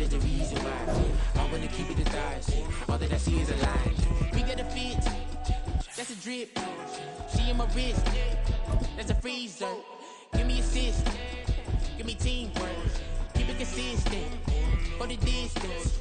there's a reason why. I wanna keep it a thighs. All that I see is a lie. We got a fit, that's a drip. She in my wrist, that's a freezer. Give me assist, give me teamwork. Keep it consistent, for the distance.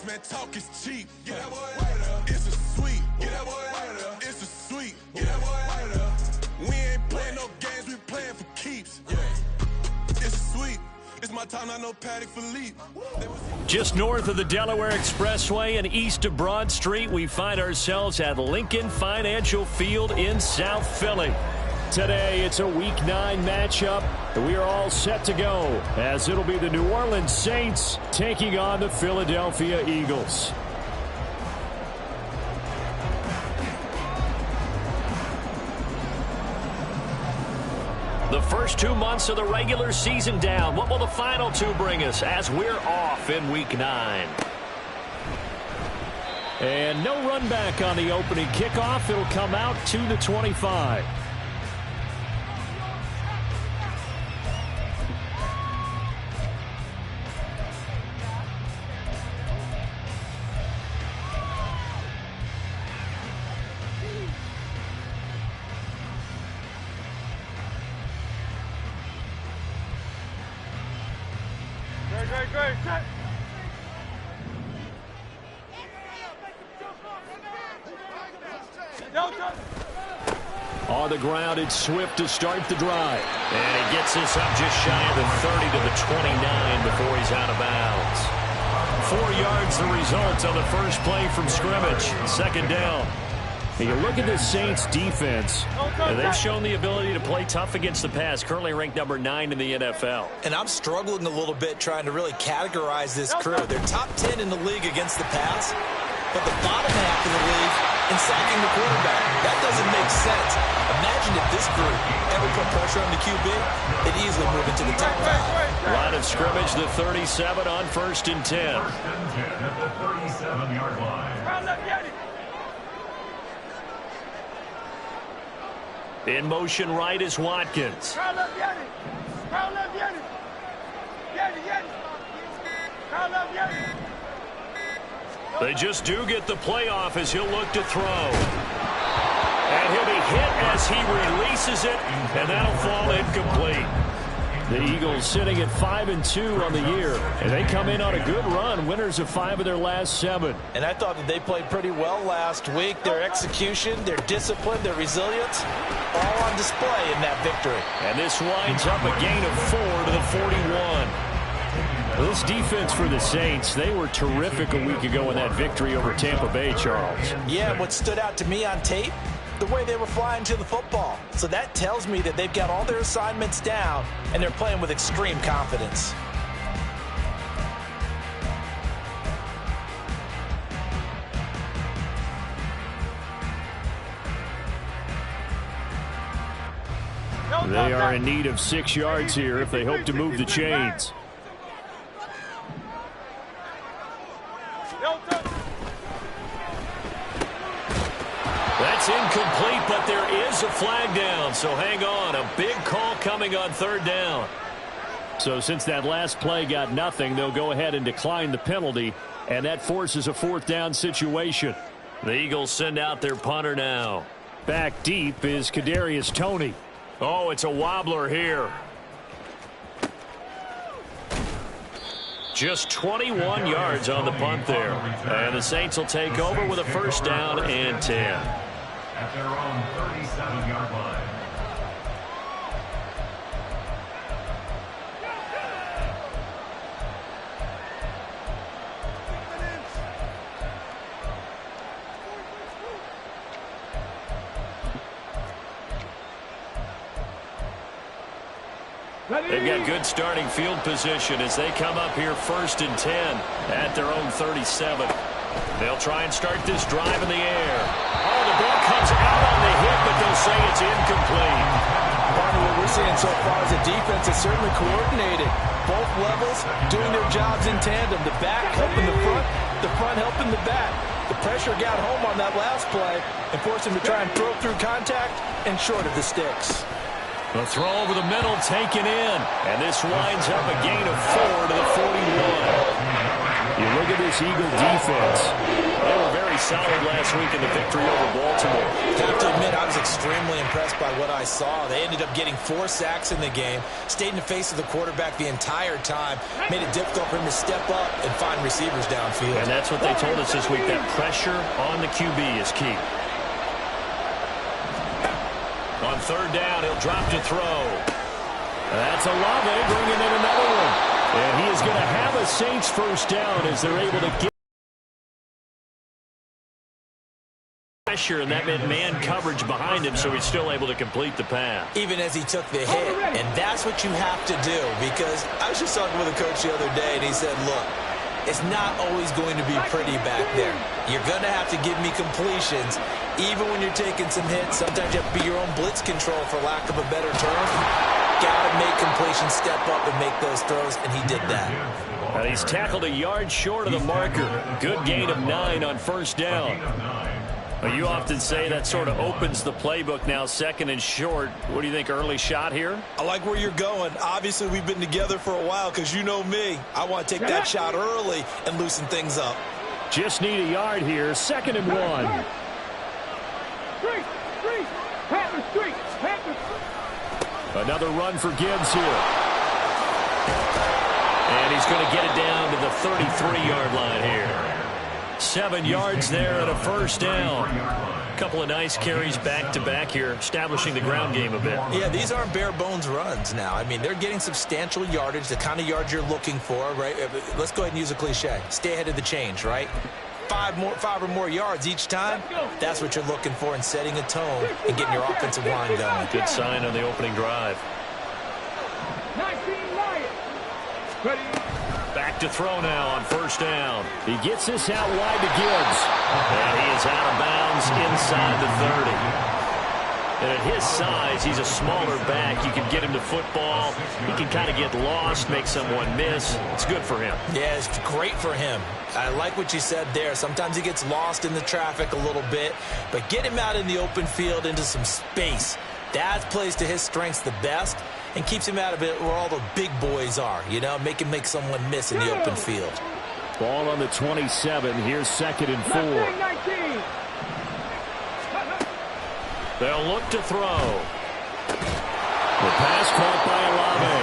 Man, talk is cheap. Get that boy out of there. It's a sweet. Get that boy out of there. It's a sweet. Get that boy out of there. We ain't playing no games, we playing for keeps. Yeah. It's a sweet. It's my time, not no Patty Philippe. Just north of the Delaware Expressway and east of Broad Street, we find ourselves at Lincoln Financial Field in South Philly. Today, it's a Week 9 matchup. We are all set to go, as it'll be the New Orleans Saints taking on the Philadelphia Eagles. The first 2 months of the regular season down. What will the final 2 bring us as we're off in Week 9? And no run back on the opening kickoff. It'll come out to the 25. On the ground, it's Swift to start the drive. And he gets this up just shy of the 30 to the 29 before he's out of bounds. 4 yards the result on the first play from scrimmage. Second down. And you look at the Saints defense, and they've shown the ability to play tough against the pass, currently ranked number 9 in the NFL. And I'm struggling a little bit trying to really categorize this crew. They're top 10 in the league against the pass, but the bottom half of the league in sacking the quarterback. That doesn't make sense. Imagine if this group ever put pressure on the QB, they'd easily move into the top 5. Line of scrimmage, the 37 on 1st and 10. First and 10 at the 37-yard line. In motion right is Watkins. They just do get the playoff as he'll look to throw. And he'll be hit as he releases it, and that'll fall incomplete. The Eagles sitting at 5-2 on the year, and they come in on a good run, winners of 5 of their last 7. And I thought that they played pretty well last week. Their execution, their discipline, their resilience, all on display in that victory. And this winds up a gain of 4 to the 41. This defense for the Saints, they were terrific a week ago in that victory over Tampa Bay, Charles. Yeah, what stood out to me on tape, the way they were flying to the football. So that tells me that they've got all their assignments down, and they're playing with extreme confidence. They are in need of 6 yards here if they hope to move the chains. That's incomplete, but there is a flag down, so hang on. A big call coming on 3rd down. So since that last play got nothing, they'll go ahead and decline the penalty, and that forces a 4th down situation. The Eagles send out their punter now. Back deep is Kadarius Toney. Oh, it's a wobbler here. Just 21 yards on the punt there. And the Saints will take over with a 1st down and 10. At their own 37-yard line. They've got good starting field position as they come up here 1st and 10 at their own 37. They'll try and start this drive in the air. Oh, the ball comes out on the hit, but they'll say it's incomplete. Part of what we're seeing so far is the defense is certainly coordinated. Both levels doing their jobs in tandem. The back helping the front helping the back. The pressure got home on that last play and forced him to try and throw through contact and short of the sticks. The throw over the middle taken in. And this winds up a gain of 4 to the 41. You look at this Eagle defense. They were very solid last week in the victory over Baltimore. I have to admit, I was extremely impressed by what I saw. They ended up getting 4 sacks in the game, stayed in the face of the quarterback the entire time, made it difficult for him to step up and find receivers downfield. And that's what they told us this week, that pressure on the QB is key. On third down, he'll drop to throw. That's Olave bringing in another one. And he is going to have a Saints first down as they're able to get pressure, and that meant man coverage behind him, so he's still able to complete the pass. Even as he took the hit, and that's what you have to do, because I was just talking with a coach the other day, and he said, look, it's not always going to be pretty back there. You're going to have to give me completions, even when you're taking some hits. Sometimes you have to be your own blitz control, for lack of a better term. Got to make completions, step up and make those throws, and he did that. And he's tackled a yard short of the marker. Good gain of 9 on first down. Well, you often say that sort of opens the playbook now, second and short. What do you think, early shot here? I like where you're going. Obviously, we've been together for a while because you know me. I want to take that shot early and loosen things up. Just need a yard here, 2nd and 1. Another run for Gibbs here. And he's going to get it down to the 33-yard line here. 7 yards there and a first down. A couple of nice carries back-to-back here, establishing the ground game a bit. Yeah, these aren't bare-bones runs now. I mean, they're getting substantial yardage, the kind of yards you're looking for, right? Let's go ahead and use a cliche. Stay ahead of the change, right? 5 or more yards each time, that's what you're looking for in setting a tone and getting your offensive line going. Good sign on the opening drive. Back to throw now on first down. He gets this out wide to Gibbs. And he is out of bounds inside the 30. And at his size, he's a smaller back. You can get him to football. He can kind of get lost, make someone miss. It's good for him. Yeah, it's great for him. I like what you said there. Sometimes he gets lost in the traffic a little bit, but get him out in the open field into some space. That plays to his strengths the best and keeps him out of it where all the big boys are, you know, make him make someone miss in the open field. Ball on the 27. Here's 2nd and 4. They'll look to throw. The pass caught by Olave.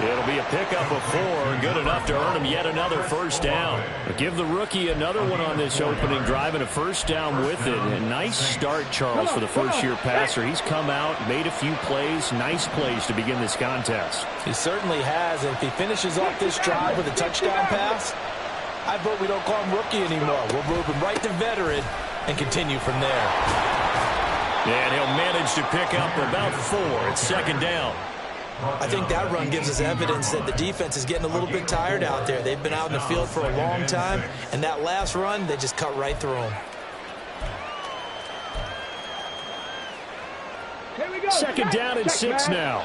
It'll be a pickup of 4, good enough to earn him yet another first down. But give the rookie another one on this opening drive and a first down with it. A nice start, Charles, for the first-year passer. He's come out, made a few plays, nice plays to begin this contest. He certainly has, and if he finishes off this drive with a touchdown pass, I vote we don't call him rookie anymore. We'll move him right to veteran and continue from there. And he'll manage to pick up about 4 at 2nd down. I think that run gives us evidence that the defense is getting a little bit tired out there. They've been out in the field for a long time, and that last run, they just cut right through them. 2nd down and 6 now.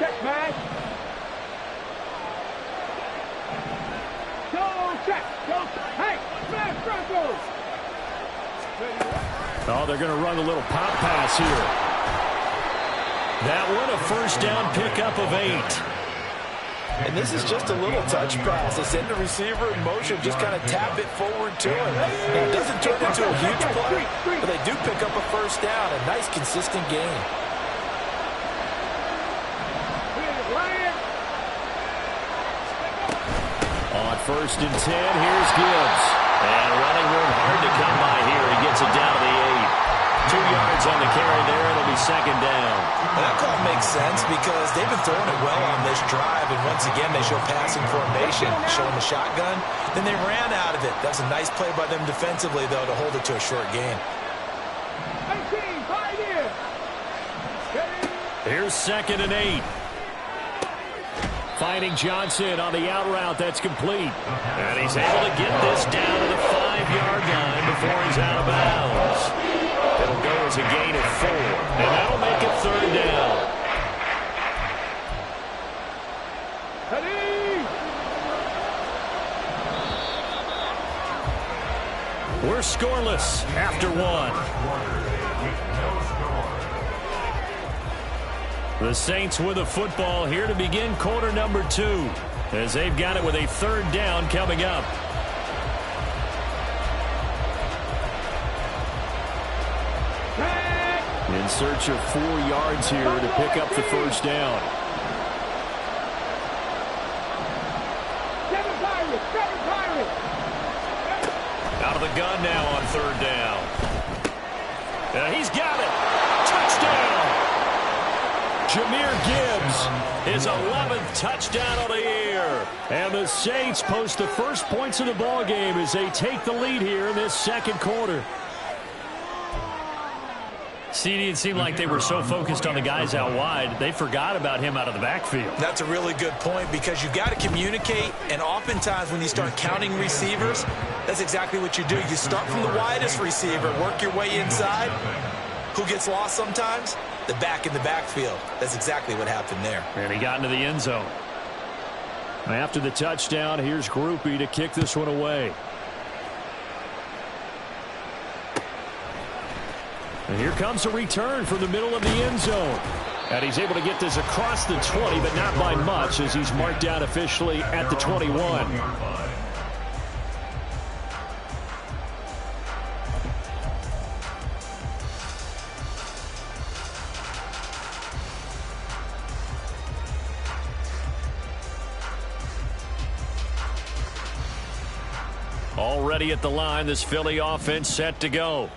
Oh, they're going to run a little pop pass here. That one, a first down pickup of 8. And this is just a little touch pass. They send the receiver in motion, just kind of tap it forward to him. Now, it doesn't turn into a huge play, but they do pick up a first down. A nice, consistent gain. On 1st and 10, here's Gibbs. And running room hard to come by here. He gets it down to the 8. 2 yards on the carry there. It'll be 2nd down. And that call makes sense because they've been throwing it well on this drive. And once again, they show passing formation, showing the shotgun. Then they ran out of it. That's a nice play by them defensively, though, to hold it to a short gain. Here's 2nd and 8. Finding Johnson on the out route. That's complete. And he's able to get this down to the 5-yard line before he's out of bounds. It'll go has a gain of 4. And that'll make it third down. We're scoreless after 1. The Saints with a football here to begin quarter number 2, as they've got it with a third down coming up. In search of 4 yards here to pick up the first down. Out of the gun now on third down. He's got it. Touchdown. Jahmyr Gibbs, his 11th touchdown of the year. And the Saints post the first points of the ball game as they take the lead here in this second quarter. CD, it seemed like they were so focused on the guys out wide, they forgot about him out of the backfield. That's a really good point because you've got to communicate, and oftentimes when you start counting receivers, that's exactly what you do. You start from the widest receiver, work your way inside. Who gets lost sometimes? The back in the backfield. That's exactly what happened there. And he got into the end zone. After the touchdown, here's Grupe to kick this one away. And here comes a return from the middle of the end zone. And he's able to get this across the 20, but not by much, as he's marked down officially at the 21. Already at the line, this Philly offense set to go.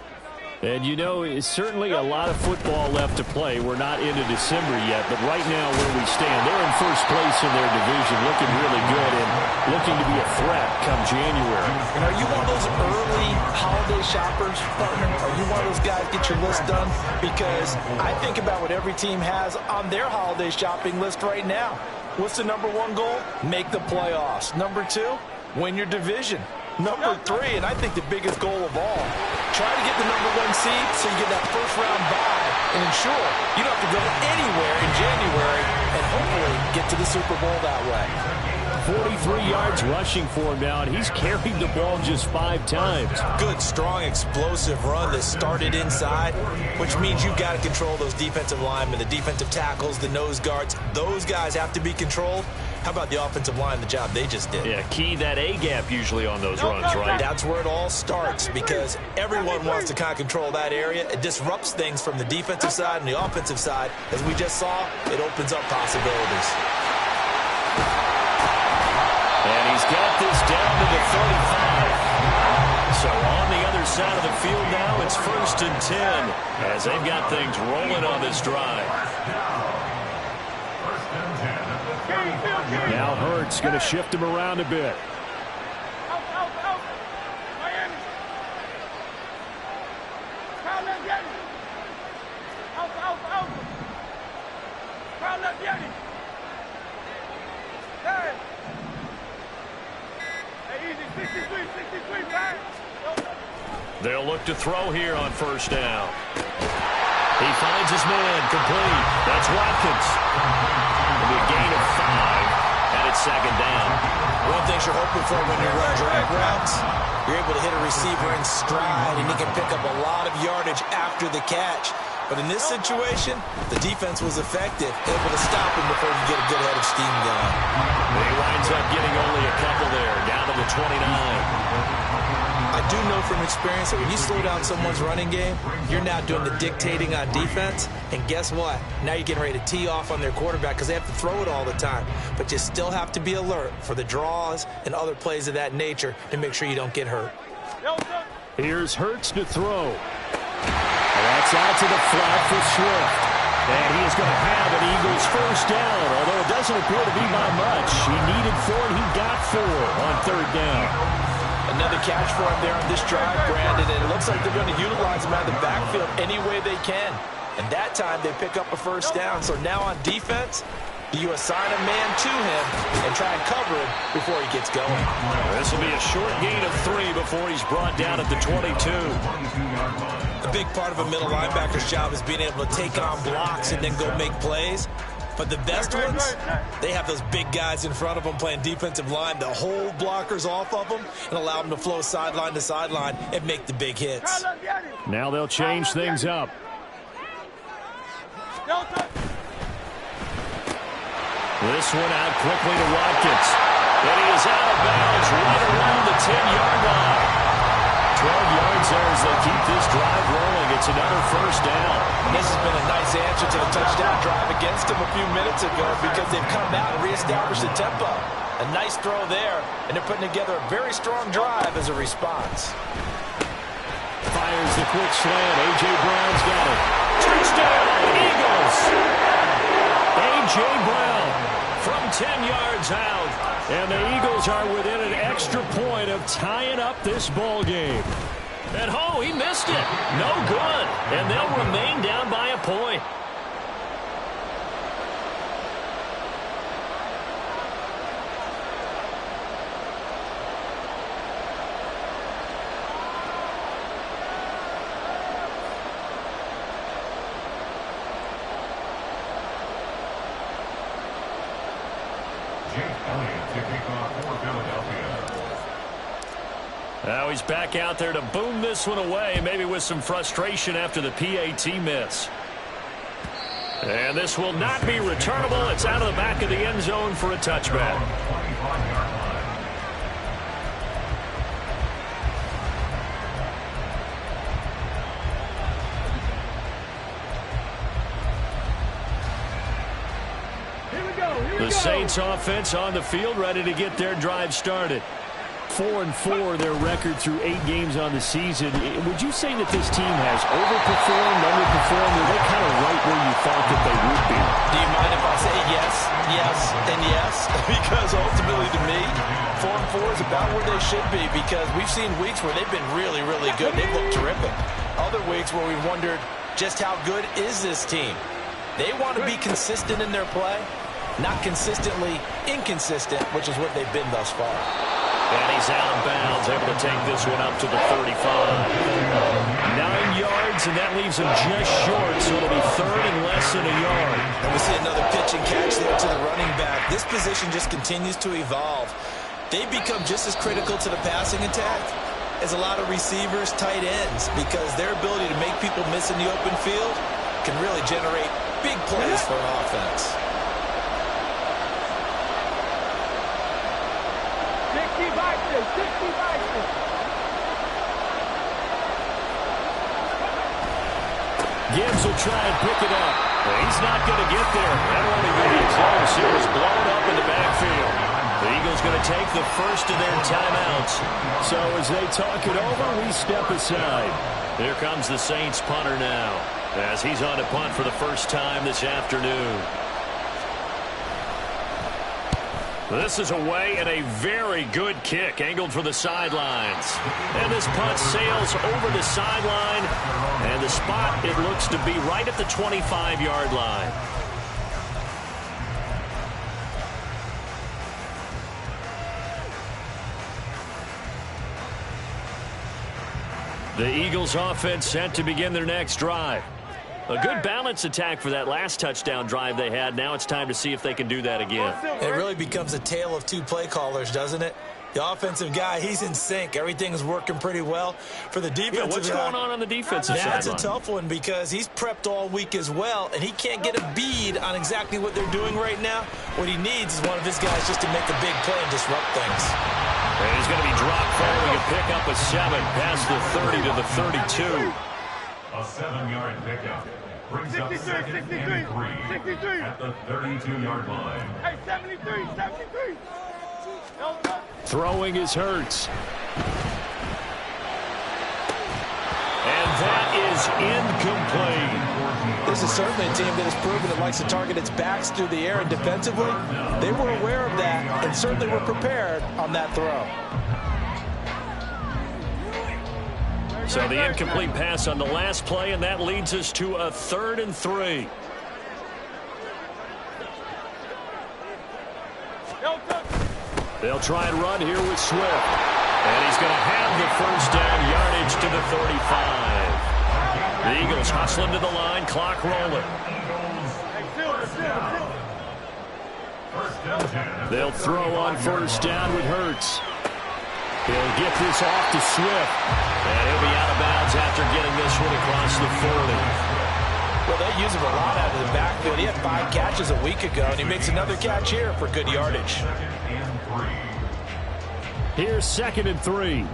And, you know, it's certainly a lot of football left to play. We're not into December yet, but right now where we stand, they're in first place in their division, looking really good and looking to be a threat come January. And are you one of those early holiday shoppers, partner? Are you one of those guys get your list done? Because I think about what every team has on their holiday shopping list right now. What's the number 1 goal? Make the playoffs. Number 2, win your division. Number 3, and I think the biggest goal of all, try to get the number 1 seed so you get that first-round bye and ensure you don't have to go anywhere in January and hopefully get to the Super Bowl that way. 43 yards rushing for him now, and he's carried the ball just 5 times. Good, strong, explosive run that started inside, which means you've got to control those defensive linemen, the defensive tackles, the nose guards. Those guys have to be controlled. How about the offensive line, the job they just did? Yeah, key that A-gap usually on those runs, right? That's where it all starts because everyone wants to kind of control that area. It disrupts things from the defensive side and the offensive side. As we just saw, it opens up possibilities. And he's got this down to the 35. So on the other side of the field now, it's 1st and 10 as they've got things rolling on this drive. Now Hurts going to shift him around a bit. They'll look to throw here on first down. He finds his man complete. That's Watkins. It'll be a gain of 5, and it's second down. One thing you're hoping for when you run drag routes, you're able to hit a receiver in stride, and he can pick up a lot of yardage after the catch. But in this situation, the defense was effective, able to stop him before he get a good head of steam going. He winds up getting only a couple there, down to the 29. I do know from experience that when you slow down someone's running game, you're now doing the dictating on defense. And guess what? Now you're getting ready to tee off on their quarterback because they have to throw it all the time. But you still have to be alert for the draws and other plays of that nature to make sure you don't get hurt. Here's Hurts to throw. That's out to the flat for Swift. And he is going to have an Eagles first down, although it doesn't appear to be by much. He needed 4, and he got 4 on third down. Another catch for him there on this drive, Brandon, and it looks like they're going to utilize him out of the backfield any way they can. And that time they pick up a first down. So now on defense, You assign a man to him and try and cover him before he gets going. This will be a short gain of 3 before he's brought down at the 22. A big part of a middle linebacker's job is being able to take on blocks and then go make plays. But the best ones, they have those big guys in front of them playing defensive line to hold blockers off of them and allow them to flow sideline to sideline and make the big hits. Now they'll change things up. This one out quickly to Watkins. And he is out of bounds right around the 10-yard line. 12 yards there as they keep this drive rolling. It's another first down. This has been a nice answer to the touchdown drive against them a few minutes ago because they've come out and reestablished the tempo. A nice throw there, and they're putting together a very strong drive as a response. Fires the quick slant. A.J. Brown's got it. Touchdown, Eagles! A.J. Brown from 10 yards out. And the Eagles are within an extra point of tying up this ball game. And, oh, he missed it. No good. And they'll remain down by a point. Now he's back out there to boom this one away, maybe with some frustration after the PAT miss. And this will not be returnable. It's out of the back of the end zone for a touchback. The Saints offense on the field, ready to get their drive started. 4-4 their record through 8 games on the season. Would you say that this team has overperformed, underperformed, or they kind of right where you thought that they would be? Do you mind if I say yes, yes, and yes? Because ultimately to me, 4-4 is about where they should be because we've seen weeks where they've been really, really good. They've looked terrific. Other weeks where we wondered just how good is this team. They want to be consistent in their play, not consistently inconsistent, which is what they've been thus far. And he's out of bounds, able to take this one up to the 35. 9 yards, and that leaves him just short, so it'll be third and less than a yard. And we see another pitch and catch there to the running back. This position just continues to evolve. They become just as critical to the passing attack as a lot of receivers, tight ends, because their ability to make people miss in the open field can really generate big plays for an offense. 60 Gibbs will try and pick it up. He's not going to get there. That won't even be close. It was blown up in the backfield. The Eagles going to take the first of their timeouts. So as they talk it over, we step aside. Here comes the Saints punter now, as he's on to punt for the first time this afternoon. This is away and a very good kick, angled for the sidelines. And this punt sails over the sideline, and the spot, it looks to be right at the 25-yard line. The Eagles offense set to begin their next drive. A good balance attack for that last touchdown drive they had. Now it's time to see if they can do that again. It really becomes a tale of two play callers, doesn't it? The offensive guy, he's in sync. Everything's working pretty well. For the defensive what's going on the defensive side? That's a tough one because he's prepped all week as well, and he can't get a bead on exactly what they're doing right now. What he needs is one of his guys just to make a big play and disrupt things. And he's going to be dropped following a pickup of 7 past the 30 to the 32. A 7-yard pickup brings up second and 3 at the 32-yard line. Hey, 73. Throwing is Hurts. And that is incomplete. This is certainly a team that has proven it likes to target its backs through the air, and defensively, they were aware of that and certainly were prepared on that throw. So the incomplete pass on the last play, and that leads us to a 3rd and 3. They'll try and run here with Swift. And he's going to have the first down, yardage to the 35. The Eagles hustling to the line, clock rolling. They'll throw on first down with Hurts. He'll get this off to Swift. And he'll be out of bounds after getting this one across the 40. Well, they use him a lot out of the backfield. He had 5 catches a week ago, and he makes another catch here for good yardage. Here's 2nd and 3.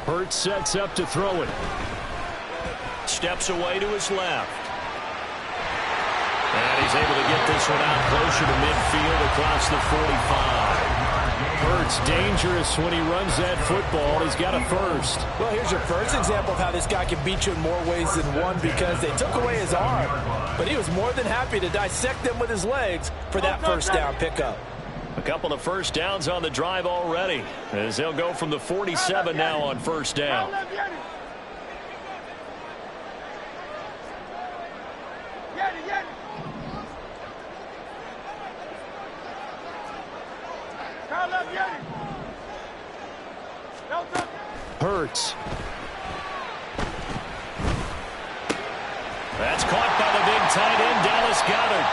Hurts sets up to throw it. Steps away to his left. And he's able to get this one out closer to midfield across the 45. Hurts dangerous when he runs that football. He's got a first. Well, here's your first example of how this guy can beat you in more ways than one, because they took away his arm, but he was more than happy to dissect them with his legs for that first down pickup. A couple of first downs on the drive already, as they'll go from the 47 now on first down. Hurts. That's caught by the big tight end, Dallas Goedert.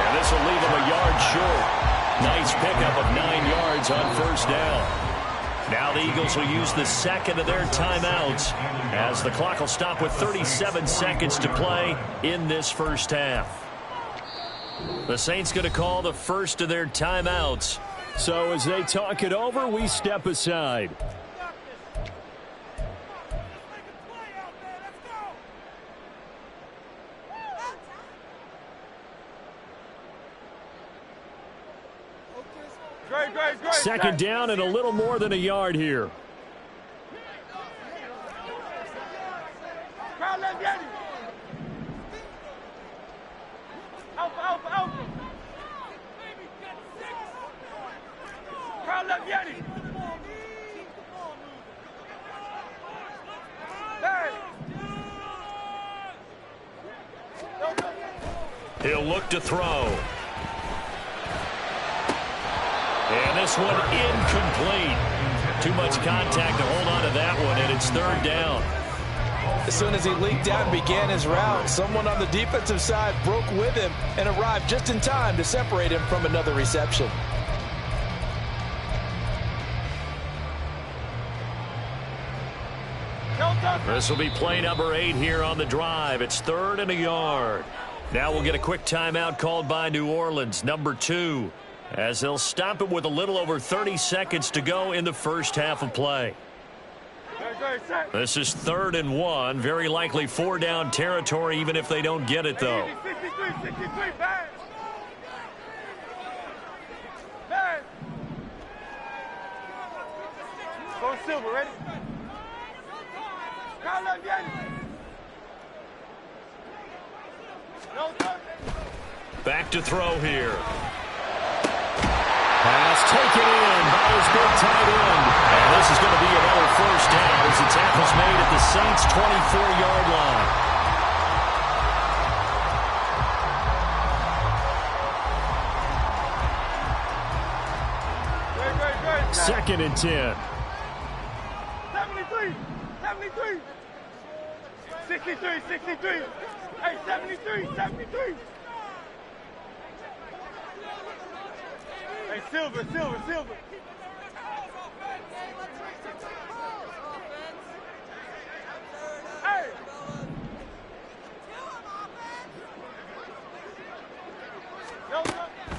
And this will leave him a yard short. Nice pickup of 9 yards on first down. Now the Eagles will use the second of their timeouts, as the clock will stop with 37 seconds to play in this first half. The Saints going to call the first of their timeouts. So as they talk it over, we step aside. Second down and a little more than a yard here. He'll look to throw. And this one incomplete. Too much contact to hold on to that one, and it's third down. As soon as he leaked out and began his route, someone on the defensive side broke with him and arrived just in time to separate him from another reception. This will be play number 8 here on the drive. It's 3rd and a yard. Now we'll get a quick timeout called by New Orleans, number 2, as they'll stop it with a little over 30 seconds to go in the first half of play. This is 3rd and 1, very likely 4-down territory even if they don't get it, though. 63, Go Silver, ready? Back to throw here. Pass taken in by his big tight end. And this is going to be another first down as the tackle's made at the Saints' 24-yard line. Second and 10. 73. 63. Hey, 73. Hey, Silver. Hey.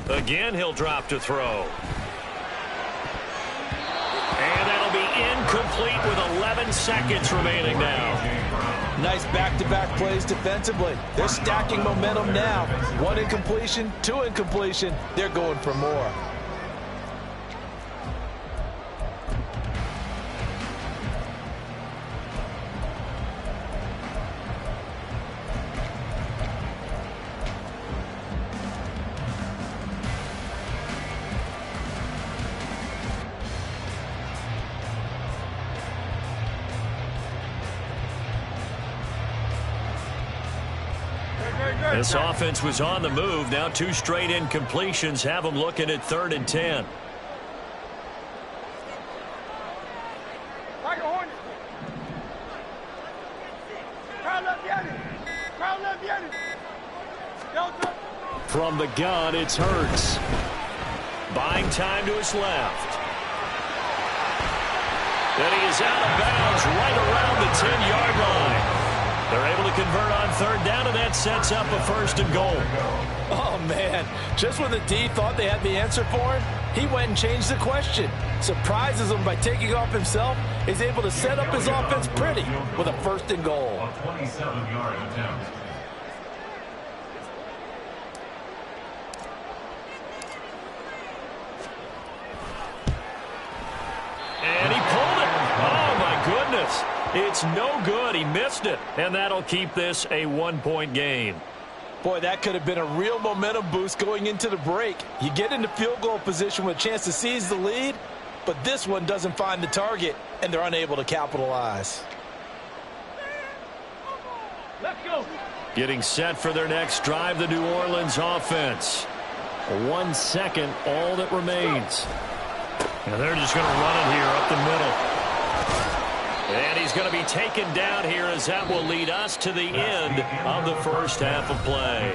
Again, he'll drop to throw. And that'll be incomplete with 11 seconds remaining now. Nice back-to-back plays defensively. They're stacking momentum now. 1 incompletion, 2 incompletion. They're going for more. This offense was on the move. Now 2 straight incompletions have them looking at 3rd and 10. From the gun, it's Hurts. Buying time to his left. And he is out of bounds right around the 10-yard line. They're able to convert on 3rd down, and that sets up a 1st and goal. Oh, man. Just when the D thought they had the answer for him, he went and changed the question. Surprises him by taking off himself. He's able to set up his offense pretty with a 1st and goal. A 27-yard attempt. And he pulled it. Oh, my goodness. It's no good. He missed it. And that'll keep this a 1-point game. Boy, that could have been a real momentum boost going into the break. You get into field goal position with a chance to seize the lead, but this one doesn't find the target, and they're unable to capitalize. Let's go. Getting set for their next drive, the New Orleans offense. 1 second, all that remains. And they're just going to run it here up the middle. And he's going to be taken down here as that will lead us to the end of the first half of play.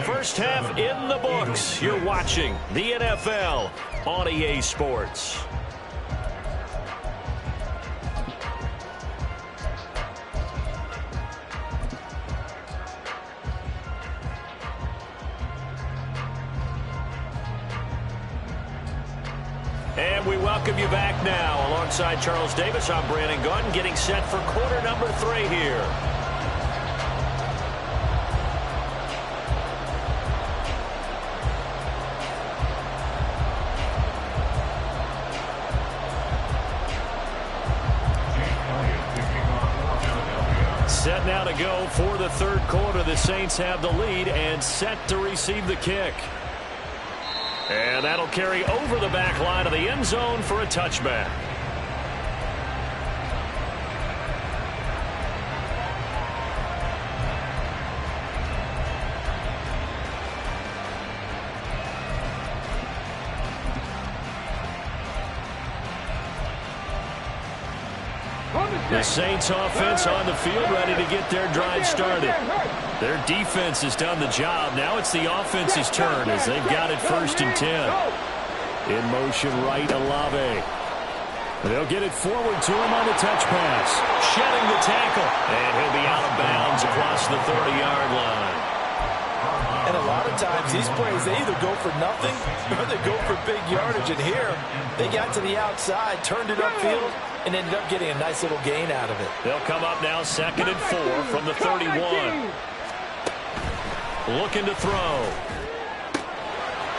First half in the books. You're watching the NFL on EA Sports. And we welcome you back now. Alongside Charles Davis, I'm Brandon Gunn, getting set for quarter number 3 here. Set now to go for the 3rd quarter. The Saints have the lead and set to receive the kick. And that'll carry over the back line of the end zone for a touchback. The Saints offense on the field ready to get their drive started. Their defense has done the job. Now it's the offense's turn as they've got it 1st and 10. In motion right, Olave. They'll get it forward to him on the touch pass. Shedding the tackle. And he'll be out of bounds across the 30-yard line. And a lot of times these plays, they either go for nothing or they go for big yardage. And here, they got to the outside, turned it upfield, and ended up getting a nice little gain out of it. They'll come up now 2nd and 4 from the 31. Looking to throw.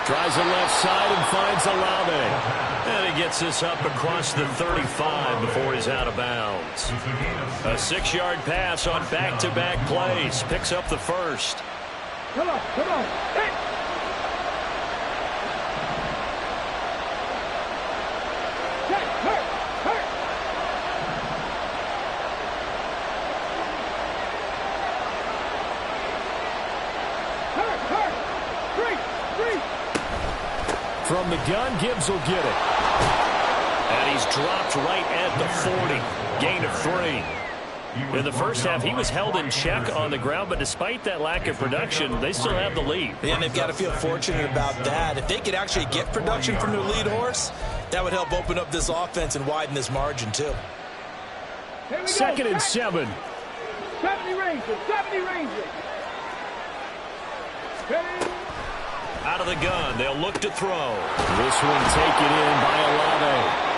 Tries the left side and finds Olave. And he gets this up across the 35 before he's out of bounds. A 6-yard pass on back-to-back plays. Picks up the 1st. Come on, come on. Hey. From the gun, Gibbs will get it. And he's dropped right at the 40. Gain of 3. In the first half, he was held in check on the ground, but despite that lack of production, they still have the lead. And they've got to feel fortunate about that. If they could actually get production from their lead horse, that would help open up this offense and widen this margin, too. 2nd and 7. 70 Rangers, 70 Rangers. Ready? Out of the gun, they'll look to throw. This one taken in by Olave.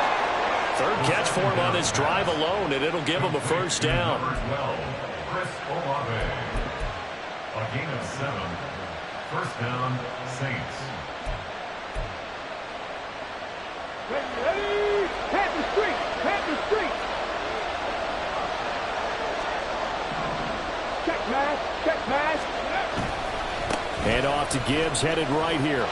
3rd catch for him on this drive alone, and it'll give him a 1st down. Chris Olave. A gain of 7. 1st down, Saints. Ready? Panther Street, Panther Street. Check pass. And off to Gibbs, headed right here.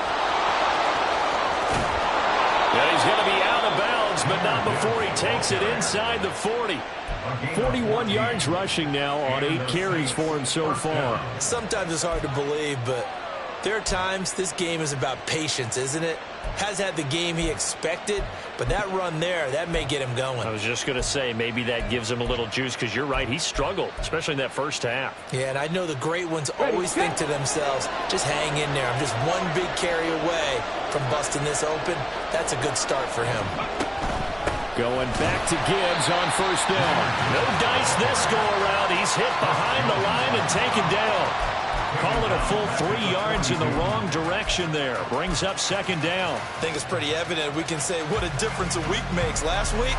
And he's going to be out of bounds, but not before he takes it inside the 40. 41 yards rushing now on 8 carries for him so far. Sometimes it's hard to believe, but there are times this game is about patience, isn't it? Has had the game he expected, but that run there, that may get him going. I was just going to say, maybe that gives him a little juice, because you're right, he struggled, especially in that first half. Yeah, and I know the great ones always think to themselves, just hang in there. I'm just one big carry away from busting this open. That's a good start for him. Going back to Gibbs on first down. No dice this go-around. He's hit behind the line and taken down. Call it a full 3 yards in the wrong direction there. Brings up second down. I think it's pretty evident. We can say what a difference a week makes. Last week,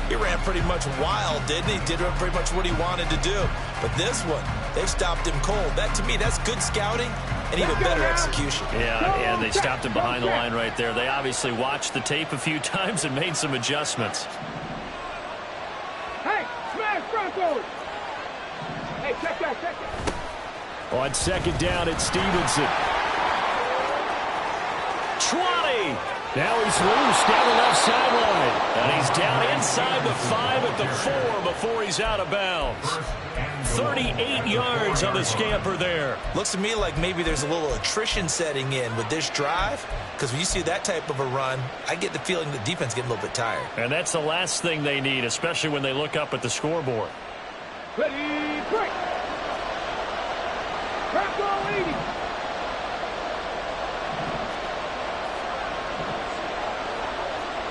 he ran pretty much wild, didn't he? Did pretty much what he wanted to do. But this one, they stopped him cold. That, to me, that's good scouting and even better execution. Yeah, and they stopped him behind the line right there. They obviously watched the tape a few times and made some adjustments. Hey, smash Broncos! Hey, check that, check that. On second down, it's Stevenson. 20. Now he's loose down the left sideline. And he's down inside the 5 at the 4 before he's out of bounds. 38 yards on the scamper there. Looks to me like maybe there's a little attrition setting in with this drive, because when you see that type of a run, I get the feeling the defense getting a little bit tired. And that's the last thing they need, especially when they look up at the scoreboard. Ready, break! Bronco 80!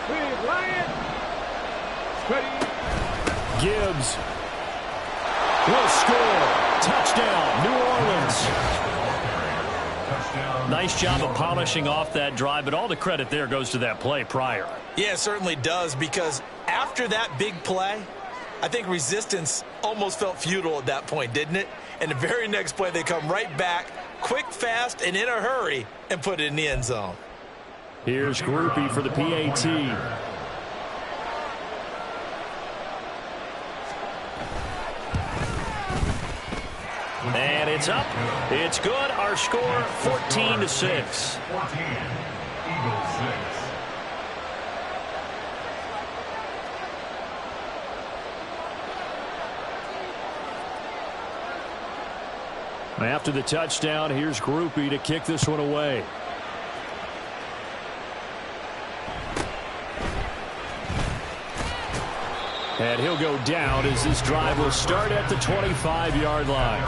Big Lion! Ready! Gibbs will score. Touchdown, New Orleans. Nice job of polishing off that drive, but all the credit there goes to that play prior. Yeah, it certainly does, because after that big play, I think resistance almost felt futile at that point, didn't it? And the very next play, they come right back, quick, fast, and in a hurry, and put it in the end zone. Here's Groupie for the PAT. And it's up. It's good. Our score, 14-6. 14, Eagles 6. After the touchdown, here's Groupie to kick this one away. And he'll go down as this drive will start at the 25-yard line.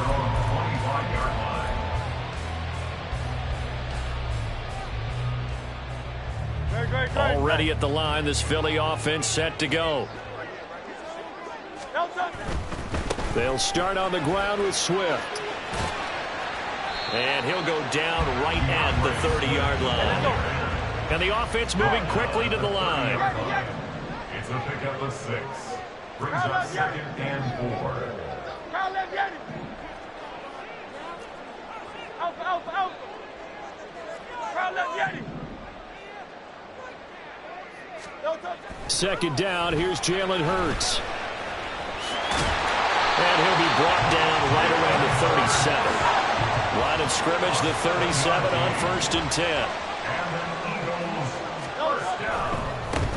Already at the line, this Philly offense set to go. They'll start on the ground with Swift. And he'll go down right at the 30-yard line. And the offense moving quickly to the line. It's a pickup of 6. Brings up second and 4. Second down, here's Jalen Hurts. And he'll be brought down right around the 37. Line of scrimmage, the 37 on 1st and 10.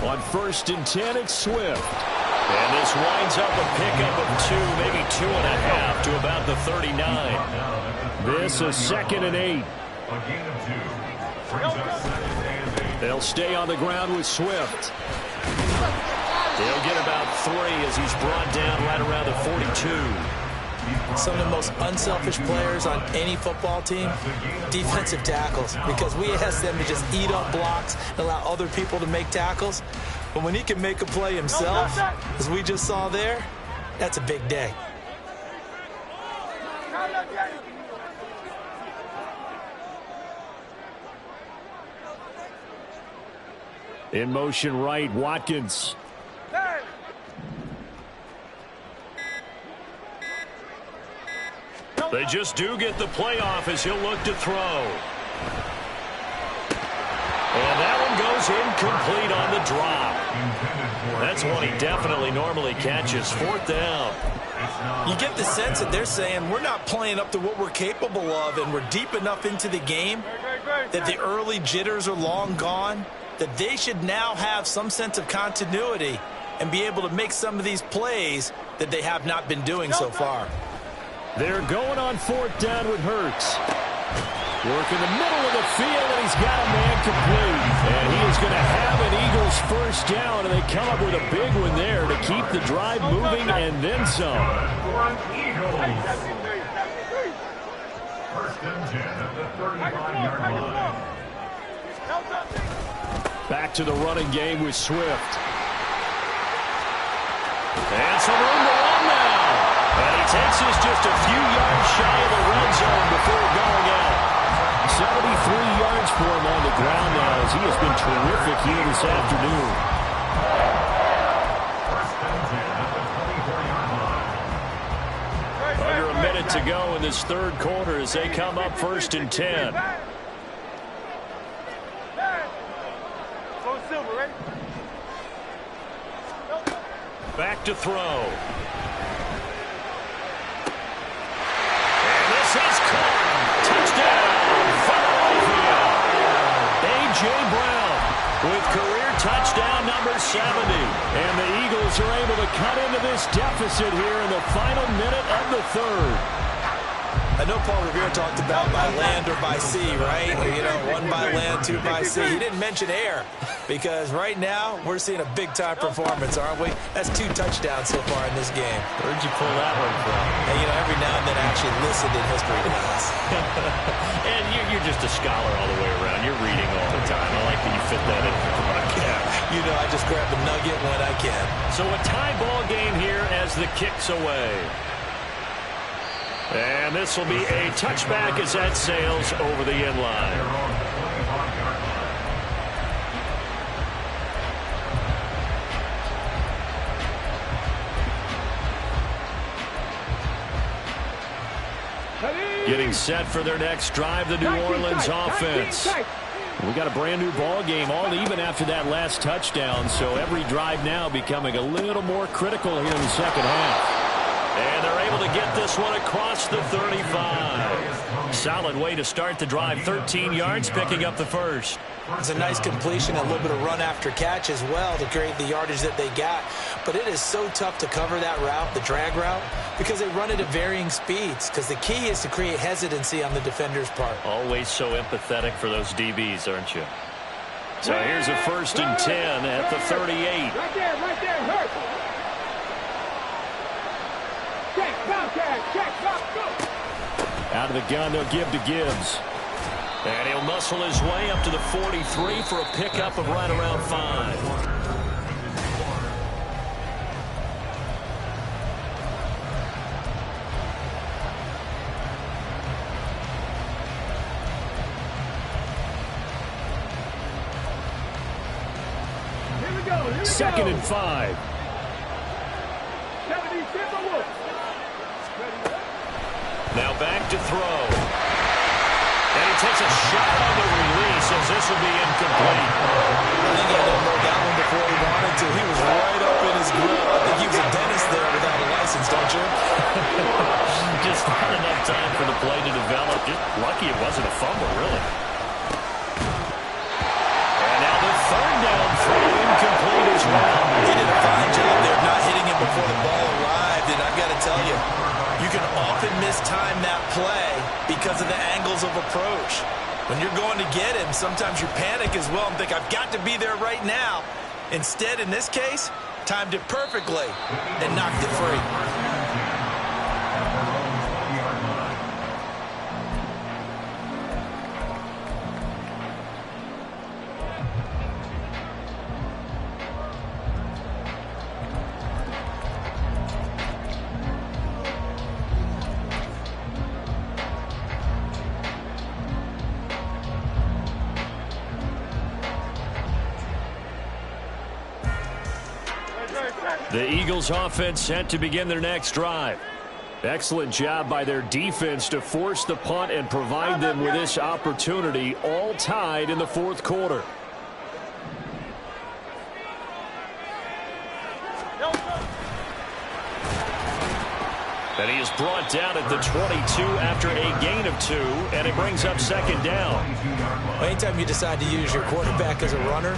On 1st and 10, it's Swift. And this winds up a pickup of 2, maybe 2.5 to about the 39. This is 2nd and 8. A gain of 2. Brings up 2nd and 8. They'll stay on the ground with Swift. They'll get about 3 as he's brought down right around the 42. Some of the most unselfish players on any football team, defensive tackles, because we ask them to just eat up blocks and allow other people to make tackles. But when he can make a play himself, as we just saw there, that's a big day. In motion right, Watkins. They just do get the playoff as he'll look to throw. And that one goes incomplete on the drop. That's one he definitely normally catches. 4th down. You get the sense that they're saying we're not playing up to what we're capable of, and we're deep enough into the game that the early jitters are long gone, that they should now have some sense of continuity and be able to make some of these plays that they have not been doing so far. They're going on 4th down with Hurts. Work in the middle of the field, and he's got a man complete. And he is going to have an Eagles first down, and they come up with a big one there to keep the drive moving and then some. First and 10 at the 35-yard line. Back to the running game with Swift. And some room to run now. And he takes us just a few yards shy of the red zone before going out. 73 yards for him on the ground now as he has been terrific here this afternoon. Under a minute to go in this third quarter as they come up 1st and 10. Back to throw. And this is caught. Touchdown, Philadelphia. A.J. Brown with career touchdown number 70. And the Eagles are able to cut into this deficit here in the final minute of the third. I know Paul Revere talked about by land or by sea, right? You know, 1 by land, 2 by sea. He didn't mention air because right now we're seeing a big-time performance, aren't we? That's 2 touchdowns so far in this game. Where'd you pull that one from? And, you know, every now and then I actually listened in history class. And you're just a scholar all the way around. You're reading all the time. I like when you fit that in the broadcast. You know, I just grab a nugget when I can. So a tie ball game here as the kick's away. And this will be a touchback as that sails over the end line. Getting set for their next drive, the New Orleans offense. We got a brand new ball game, all even after that last touchdown. So every drive now becoming a little more critical here in the second half. And they're able to get this one across the 35. Solid way to start the drive. 13 yards, picking up the first. It's a nice completion, a little bit of run after catch as well to create the yardage that they got. But it is so tough to cover that route, the drag route, because they run it at varying speeds. Because the key is to create hesitancy on the defender's part. Always so empathetic for those DBs, aren't you? So here's a 1st and 10 at the 38. Right there, hurt. Out of the gun, they'll give to Gibbs. And he'll muscle his way up to the 43 for a pickup of right around 5. Here we go. 2nd and 5. Now back to throw. And he takes a shot on the release as this will be incomplete. I think he had to know that one before he wanted to. He was right up in his glove. I think he was a dentist there without a license, don't you? Just not enough time for the play to develop. Just lucky it wasn't a fumble, really. And now the 3rd down throw incomplete as well. He did a fine job there not hitting him before the ball arrived. And I've got to tell you, you can often mistime that play because of the angles of approach. When you're going to get him, sometimes you panic as well and think, I've got to be there right now. Instead, in this case, timed it perfectly and knocked it free. The Eagles offense set to begin their next drive. Excellent job by their defense to force the punt and provide them with this opportunity, all tied in the 4th quarter. And he is brought down at the 22 after a gain of 2, and it brings up second down. Anytime you decide to use your quarterback as a runner,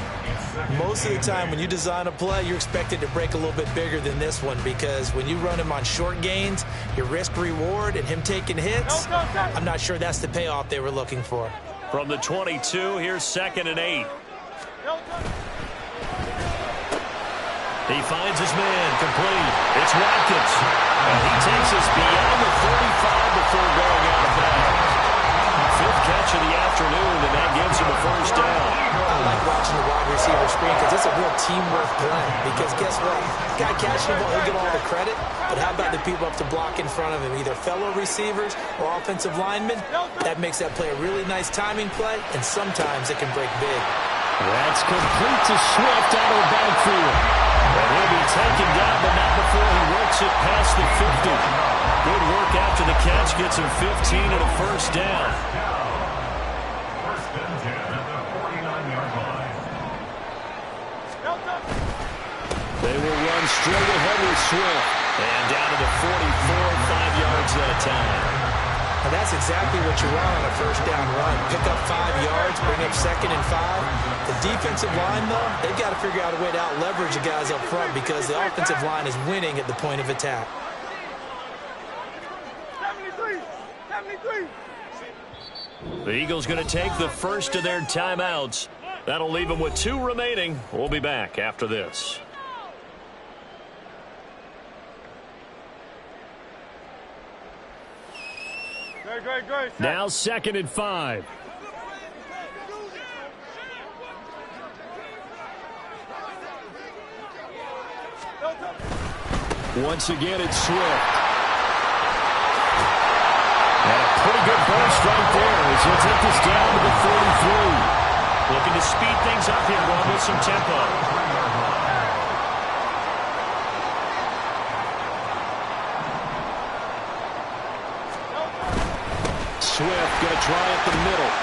most of the time when you design a play, you're expected to break a little bit bigger than this one, because when you run him on short gains, your risk-reward and him taking hits, I'm not sure that's the payoff they were looking for. From the 22, here's 2nd and 8. He finds his man, complete. It's Watkins. And he takes us beyond the 45 before going out of bounds. 5th catch of the afternoon, and that gives him a first down. I like watching the wide receiver screen because it's a real teamwork play. Because guess what? The guy catching the ball, he'll get all the credit. But how about the people up to block in front of him, either fellow receivers or offensive linemen? That makes that play a really nice timing play, and sometimes it can break big. That's complete to Swift out of the backfield. And he'll be taken down, but not before he works it past the 50. Good work after the catch, gets him 15 and a first down. First and 10 at the 49-yard line. They will run straight ahead with Swift. And down to the 44, 5 yards that time. And that's exactly what you want on a first down run. Pick up 5 yards, bring up 2nd and 5. The defensive line, though, they've got to figure out a way to out-leverage the guys up front because the offensive line is winning at the point of attack. 73. The Eagles going to take the first of their timeouts. That'll leave them with 2 remaining. We'll be back after this. Great. Now 2nd and 5. Once again, it's Swift. And a pretty good burst right there as he'll take this down to the 43. Looking to speed things up here, going with some tempo. Swift going to try at the middle.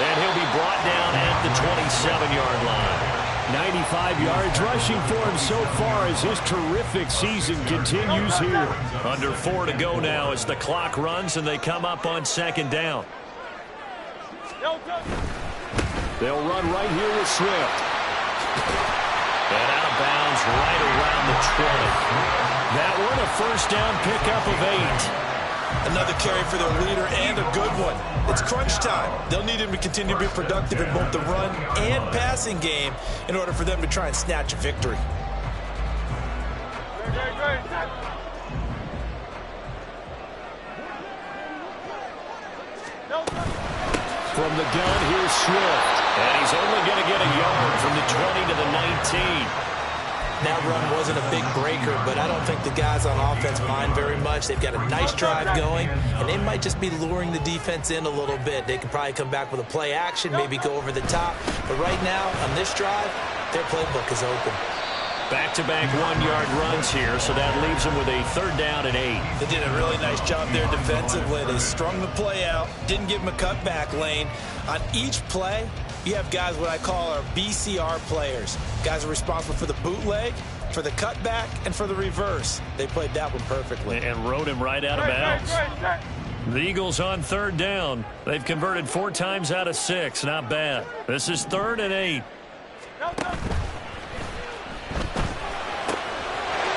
And he'll be brought down at the 27-yard line. 95 yards rushing for him so far as his terrific season continues here. Under 4 to go now as the clock runs and they come up on 2nd down. They'll run right here with Swift. And out of bounds right around the 20. That one a first down pickup of 8. Another carry for their leader and a good one. It's crunch time. They'll need him to continue to be productive in both the run and passing game in order for them to try and snatch a victory. From the gun, here's Swift. And he's only going to get a yard from the 20 to the 19. That run wasn't a big breaker, but I don't think the guys on offense mind very much. They've got a nice drive going, and they might just be luring the defense in a little bit. They could probably come back with a play action, maybe go over the top. But right now, on this drive, their playbook is open. Back-to-back 1-yard runs here, so that leaves them with a 3rd down and 8. They did a really nice job there defensively. They strung the play out, didn't give them a cutback lane. On each play, you have guys what I call our BCR players. Guys are responsible for the bootleg, for the cutback, and for the reverse. They played that one perfectly. And rode him right out of bounds. The Eagles on 3rd down. They've converted 4 times out of 6. Not bad. This is 3rd and 8.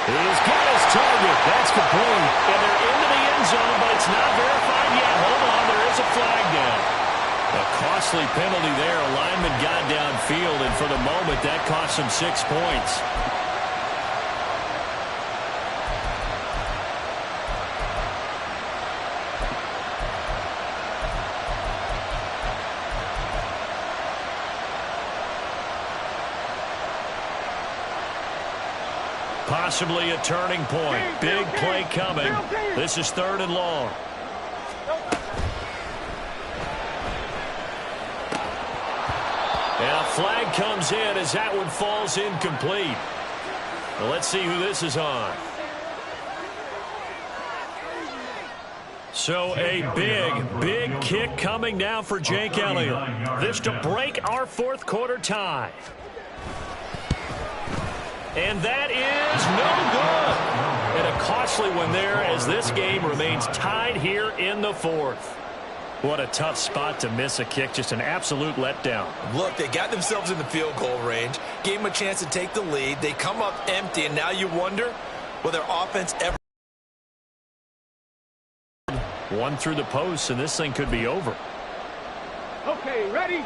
He's got his target. That's complete. And they're into the end zone, but it's not verified yet. Hold on, there is a flag down. A costly penalty there. A lineman got downfield, and for the moment, that cost him 6 points. Possibly a turning point. Big play coming. This is 3rd and long. And a flag comes in as that one falls incomplete. Well, let's see who this is on. So a big kick coming now for Jake Elliott. This to break our 4th quarter tie. And that is no good. And a costly one there as this game remains tied here in the fourth. What a tough spot to miss a kick. Just an absolute letdown. Look, they got themselves in the field goal range, gave them a chance to take the lead. They come up empty, and now you wonder, will their offense ever... One through the post, and this thing could be over. Okay, ready?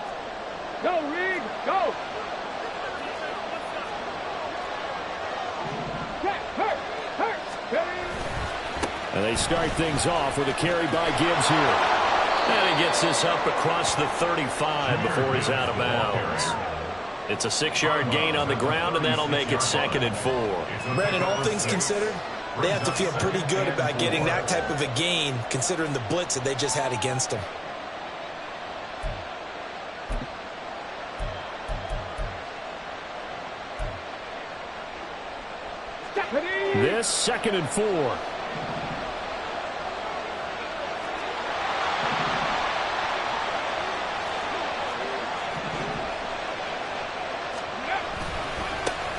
Go, Reed, go! And they start things off with a carry by Gibbs here. And he gets this up across the 35 before he's out of bounds. It's a 6-yard gain on the ground, and that'll make it 2nd and 4. Brandon, all things considered, they have to feel pretty good about getting that type of a gain, considering the blitz that they just had against them. This 2nd and 4.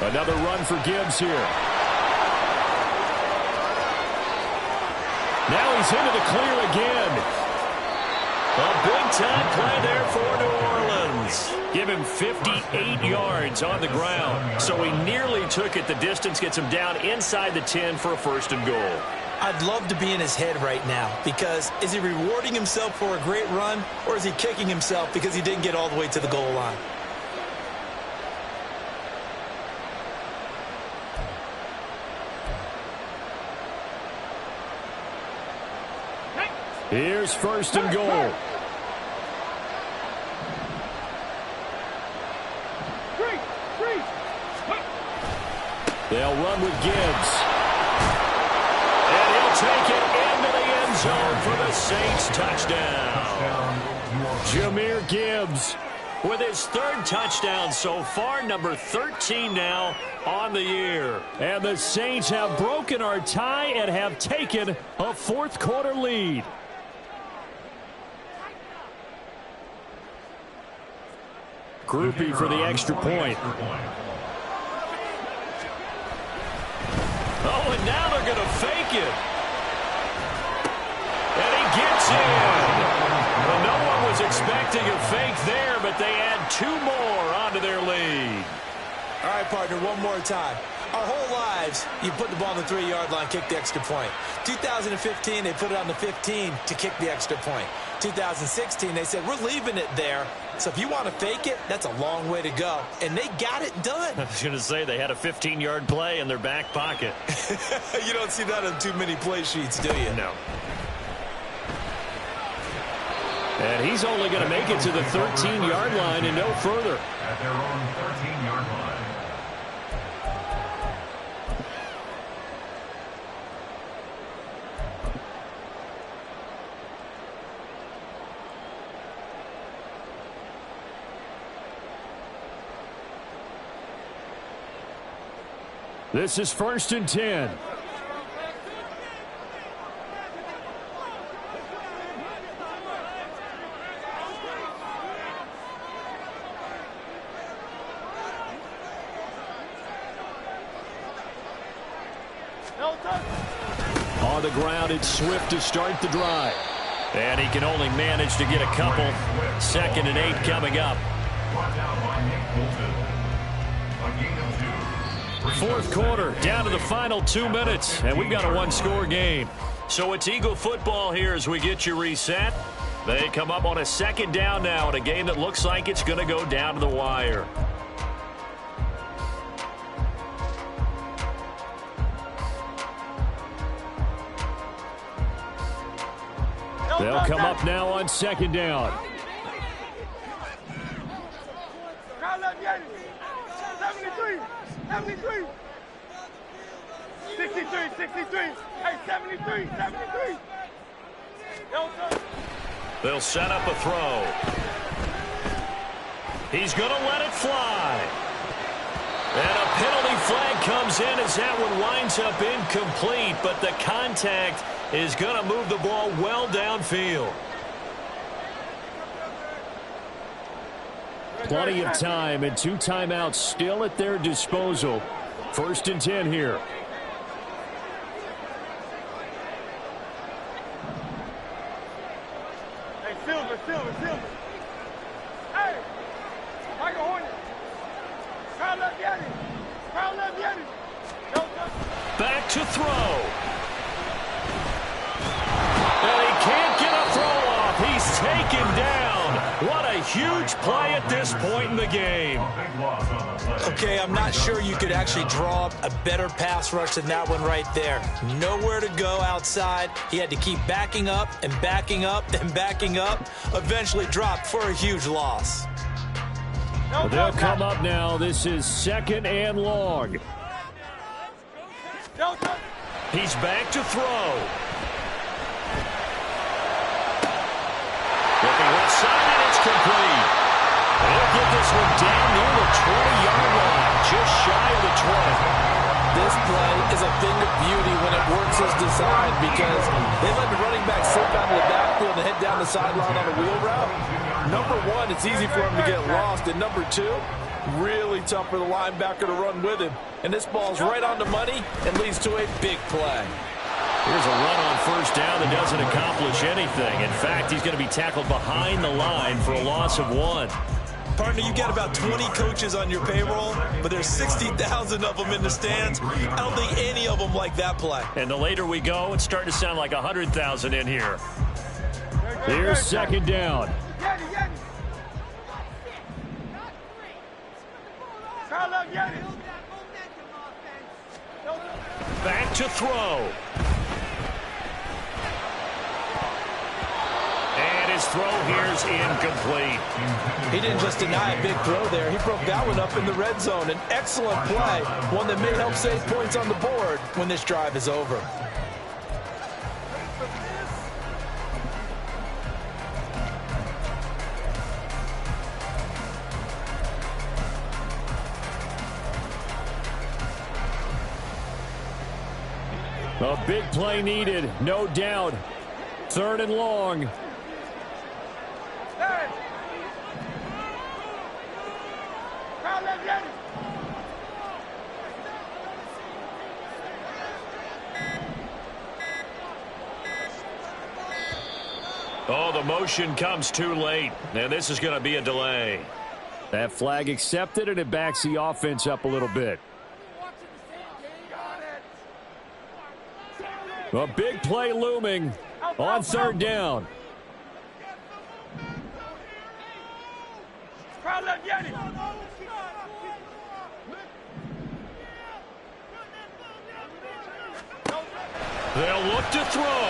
Another run for Gibbs here. Now he's into the clear again. A big-time play there for New Orleans. Give him 58 yards on the ground. So he nearly took it the distance, gets him down inside the 10 for a 1st and goal. I'd love to be in his head right now, because is he rewarding himself for a great run, or is he kicking himself because he didn't get all the way to the goal line? Here's 1st and goal. They'll run with Gibbs. And he'll take it into the end zone for the Saints touchdown. Jahmyr Gibbs with his 3rd touchdown so far, number 13 now on the year. And the Saints have broken our tie and have taken a 4th quarter lead. Groupie for the extra point. Oh, and now they're going to fake it. And he gets in. Well, no one was expecting a fake there, but they add 2 more onto their lead. All right, partner, one more time. Our whole lives, you put the ball on the 3-yard line, kick the extra point. 2015, they put it on the 15 to kick the extra point. 2016, they said, we're leaving it there. So if you want to fake it, that's a long way to go. And they got it done. I was going to say they had a 15-yard play in their back pocket. You don't see that on too many play sheets, do you? No. And he's only going to make it to the 13-yard line and no further. At their own 13-yard line. This is 1st and 10. On the ground, it's Swift to start the drive. And he can only manage to get a couple. 2nd and 8 coming up. Brought down by Nick Bolton. A gain of 2. 4th quarter, down to the final 2 minutes, and we've got a 1-score game. So it's Eagle football here as we get you reset. They come up on a 2nd down now in a game that looks like it's going to go down to the wire. They'll come up now on 2nd down. 73. 63. Hey, 73. They'll set up a throw. He's going to let it fly. And a penalty flag comes in as that one winds up incomplete, but the contact is going to move the ball well downfield. Plenty of time and 2 timeouts still at their disposal. 1st and 10 here. Silver. Hey, Michael Hornet. Crown left Yeti. Back to throw. And he can't get a throw off. He's taken down. What a huge play at this point in the game. Okay, I'm not sure you could actually draw a better pass rush than that one right there. Nowhere to go outside. He had to keep backing up and backing up and backing up. Eventually dropped for a huge loss. They'll come up now. This is 2nd and long. He's back to throw. Looking left side, and it's complete. They'll get this one down near the 20-yard line, just shy of the 20. This play is a thing of beauty when it works as designed because they let the running back slip out of the backfield and head down the sideline on a wheel route. Number one, it's easy for him to get lost. And number two, really tough for the linebacker to run with him. And this ball's right on the money and leads to a big play. Here's a run on first down that doesn't accomplish anything. In fact, he's going to be tackled behind the line for a loss of 1. Partner, you got about 20 coaches on your payroll, but there's 60,000 of them in the stands. I don't think any of them like that play. And the later we go, it's starting to sound like 100,000 in here. Here's 2nd down. Back to throw. And his throw here's incomplete. He didn't just deny a big throw there. He broke that one up in the red zone. An excellent play, one that may help save points on the board when this drive is over. A big play needed, no doubt. 3rd and long. Oh, the motion comes too late, and this is going to be a delay. That flag accepted, and it backs the offense up a little bit. A big play looming on 3rd down. They'll look to throw.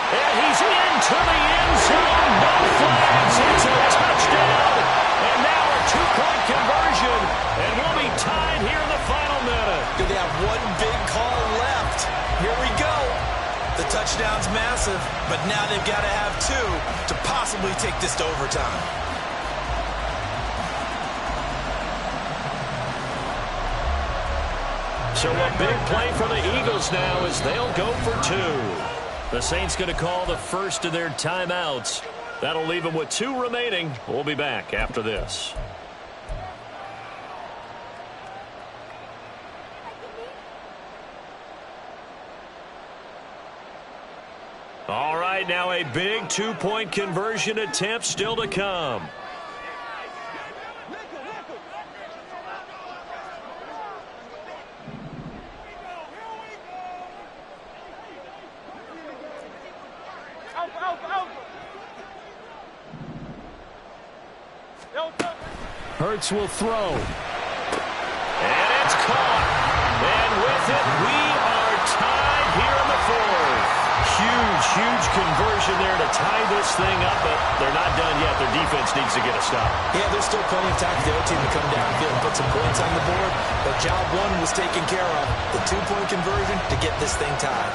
And he's into the end zone. No flags. It's a touchdown. And now a 2-point conversion. And we'll be tied here in the final minute. Do they have one big call left? Here we go. The touchdown's massive, but now they've got to have 2 to possibly take this to overtime. So a big play for the Eagles now as they'll go for 2. The Saints going to call the first of their timeouts. That'll leave them with 2 remaining. We'll be back after this. All right, now a big 2-point conversion attempt still to come. Hurts will throw. And it's caught. And with it, we are tied here in the 4th. Huge conversion there to tie this thing up, but they're not done yet. Their defense needs to get a stop. Yeah, there's still plenty of time for the other team to come downfield and put some points on the board, but job 1 was taken care of. The 2-point conversion to get this thing tied.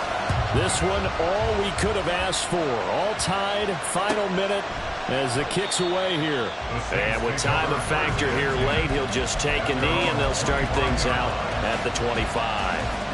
This one, all we could have asked for. All tied, final minute as the kick's away here. And with time a factor here late, he'll just take a knee, and they'll start things out at the 25.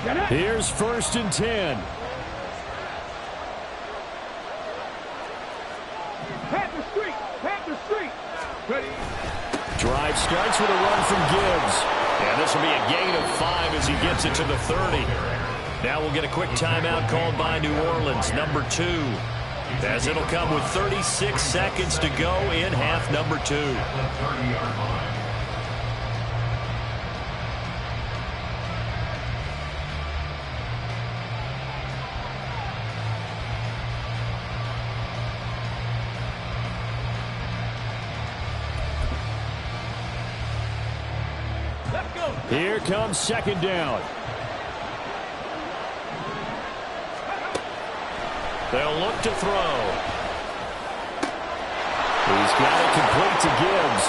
Here's 1st and 10. Panther Street. Ready. Drive starts with a run from Gibbs. And this will be a gain of 5 as he gets it to the 30. Now we'll get a quick timeout called by New Orleans, number 2. As it'll come with 36 seconds to go in half number 2. Here comes 2nd down. They'll look to throw. He's got it complete to Gibbs.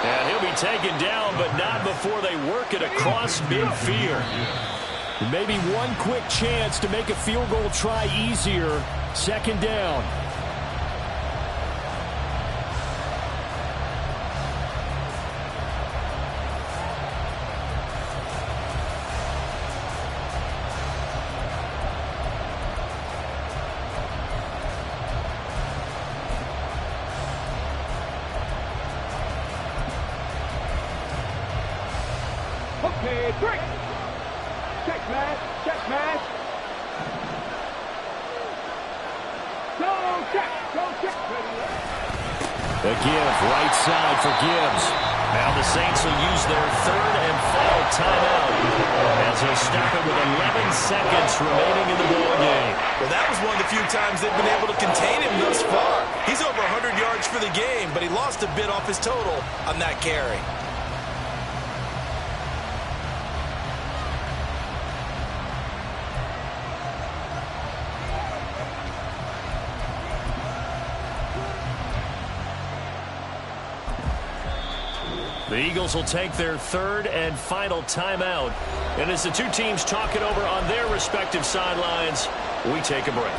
And he'll be taken down, but not before they work it across midfield. Maybe one quick chance to make a field goal try easier. 2nd down. Okay, break. Check match. Go check. The give, right side for Gibbs. Now the Saints will use their 3rd and final timeout as they'll stop it with 11 seconds remaining in the ball game. Well, that was one of the few times they've been able to contain him thus far. He's over 100 yards for the game, but he lost a bit off his total on that carry. The Eagles will take their 3rd and final timeout. And as the two teams talk it over on their respective sidelines, we take a break.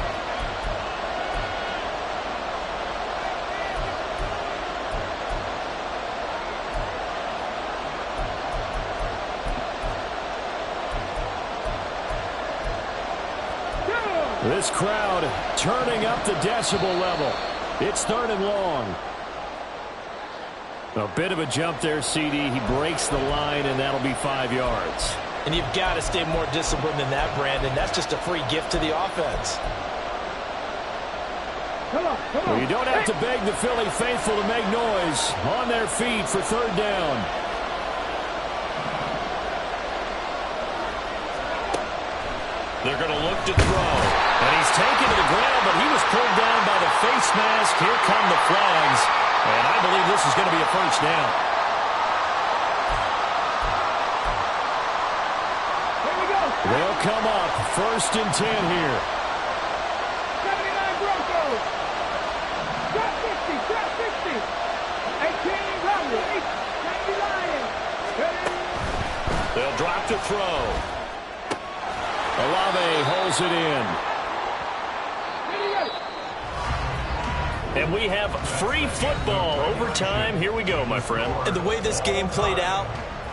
This crowd turning up the decibel level. It's 3rd and long. A bit of a jump there, CD. He breaks the line, and that'll be 5 yards. And you've got to stay more disciplined than that, Brandon. That's just a free gift to the offense. Come on. Well, you don't have to beg the Philly faithful to make noise. On their feet for 3rd down. They're going to look to throw. And he's taken to the ground, but he was pulled down by the face mask. Here come the flags. And I believe this is going to be a 1st down. Here we go. They'll come up 1st and 10 here. 79 Broncos. Drop 60. 18 Rebels. 90 Lions. They'll drop to throw. Olave holds it in. And we have free football overtime. Here we go, my friend. And the way this game played out,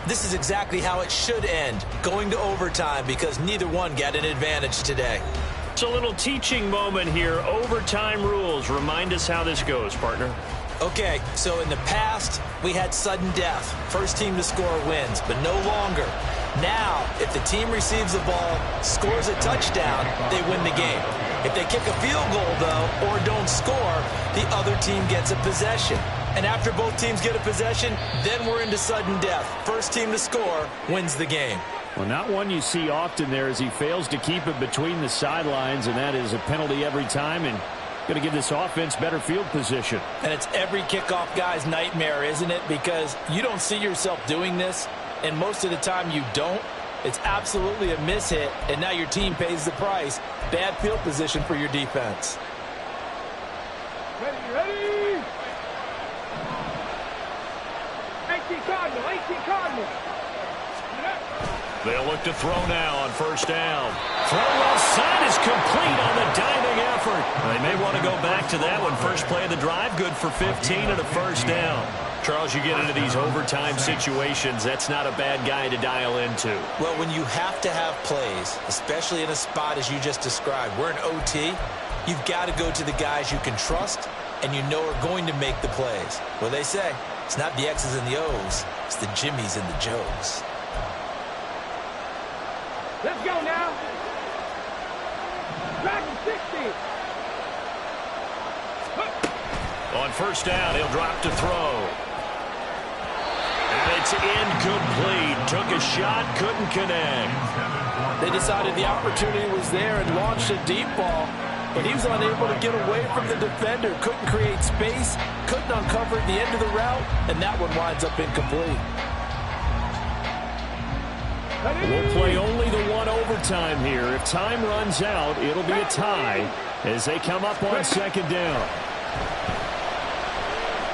this is exactly how it should end, going to overtime, because neither one got an advantage today. It's a little teaching moment here. Overtime rules. Remind us how this goes, partner. Okay, so in the past, we had sudden death. First team to score wins, but no longer. Now, if the team receives the ball, scores a touchdown, they win the game. If they kick a field goal, though, or don't score, the other team gets a possession. And after both teams get a possession, then we're into sudden death. First team to score wins the game. Well, not one you see often there as he fails to keep it between the sidelines, and that is a penalty every time, and going to give this offense better field position. And it's every kickoff guy's nightmare, isn't it? Because you don't see yourself doing this, and most of the time you don't. It's absolutely a mishit, and now your team pays the price. Bad field position for your defense. Ready. 18 Cardinals. They'll look to throw now on 1st down. Throw outside is complete on the diving effort. They may want to go back to that one. First play of the drive, good for 15 and a 1st down. Charles, you get into these overtime situations, that's not a bad guy to dial into. Well, when you have to have plays, especially in a spot as you just described, we're in OT, you've got to go to the guys you can trust and you know are going to make the plays. Well, they say it's not the X's and the O's, it's the Jimmies and the Joes. Let's go now. Dragon 60. On first down, he'll drop to throw. And it's incomplete. Took a shot, couldn't connect. They decided the opportunity was there and launched a deep ball, but he was unable to get away from the defender. Couldn't create space, couldn't uncover the end of the route, and that one winds up incomplete. We'll play only the one overtime here. If time runs out, it'll be a tie as they come up on second down.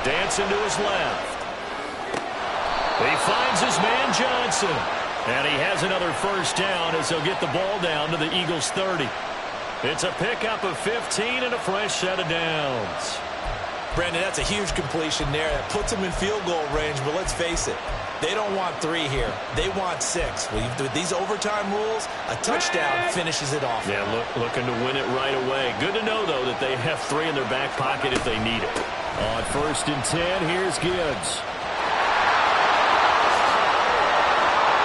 Dancing to his left. He finds his man Johnson. And he has another first down as he'll get the ball down to the Eagles' 30. It's a pickup of 15 and a fresh set of downs. Brandon, that's a huge completion there. That puts them in field goal range, but let's face it, they don't want 3 here. They want 6. Well, with these overtime rules, a touchdown finishes it off. Yeah, looking to win it right away. Good to know, though, that they have 3 in their back pocket if they need it. On first and 10, here's Gibbs.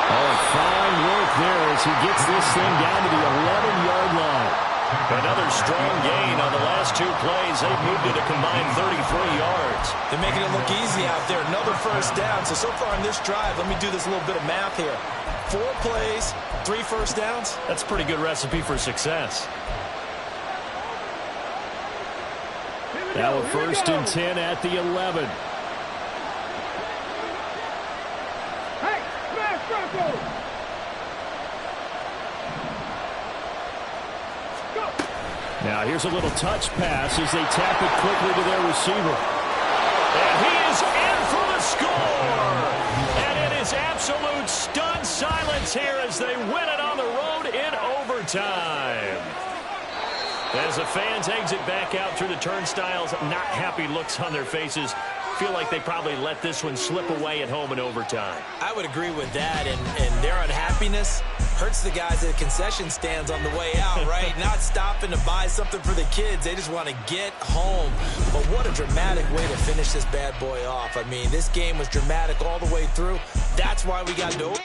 Oh, fine work there as he gets this thing down to the 11-yard line. Another strong gain on the last 2 plays. They've moved it a combined 33 yards. They're making it look easy out there. Another first down. So far in this drive, let me do this little bit of math here. 4 plays, 3 first downs. That's a pretty good recipe for success. Now a first and 10 at the 11. Hey, smash Bronco! Now here's a little touch pass as they tap it quickly to their receiver. And he is in for the score! And it is absolute stunned silence here as they win it on the road in overtime. As the fans exit back out through the turnstiles, not happy looks on their faces. Feel like they probably let this one slip away at home in overtime. I would agree with that, and their unhappiness hurts the guys at the concession stands on the way out, right? Not stopping to buy something for the kids. They just want to get home. But what a dramatic way to finish this bad boy off. I mean, this game was dramatic all the way through. That's why we got to...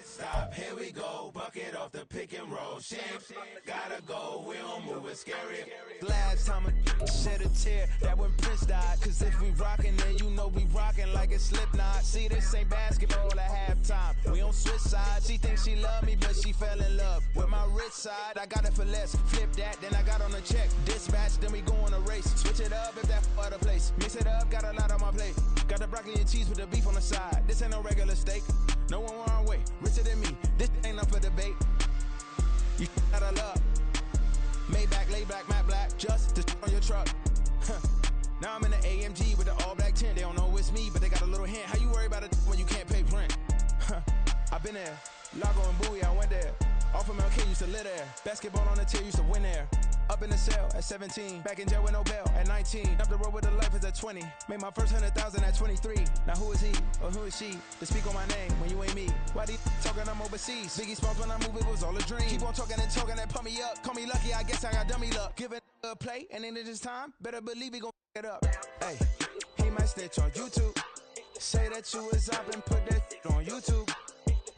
Stop, here we go, bucket off the pick and roll. Shit, gotta go, we don't move, it's scary. Last time a shed a tear, that when Prince died. Cause if we rockin', then you know we rockin' like a Slipknot. See, this ain't basketball at halftime. We on switch sides. She thinks she love me, but she fell in love with my rich side. I got it for less, flip that, then I got on a check. Dispatch, then we go on a race. Switch it up if that other place. Mix it up, got a lot on my plate. Got the broccoli and cheese with the beef on the side. This ain't no regular steak. No one wrong way, richer than me. This ain't up for debate. You out of love. Maybach, lay back, matte black, just to on your truck. Now I'm in the AMG with the all black tint. They don't know it's me, but they got a little hint. How you worry about it when you can't pay rent? I've been there. Lago and Bowie, I went there. Off of MLK, used to live there. Basketball on the tier, used to win there. Up in the cell at 17. Back in jail with no bail at 19. Up the road with the life is at 20. Made my first 100,000 at 23. Now who is he or who is she to speak on my name when you ain't me? Why they talking I'm overseas? Biggie Smalls when I move, it was all a dream. Keep on talking and talking and pump me up. Call me lucky, I guess I got dummy luck. Give it a play and then it's time. Better believe he gon' it up. Hey, he might snitch on YouTube. Say that you was up and put that on YouTube.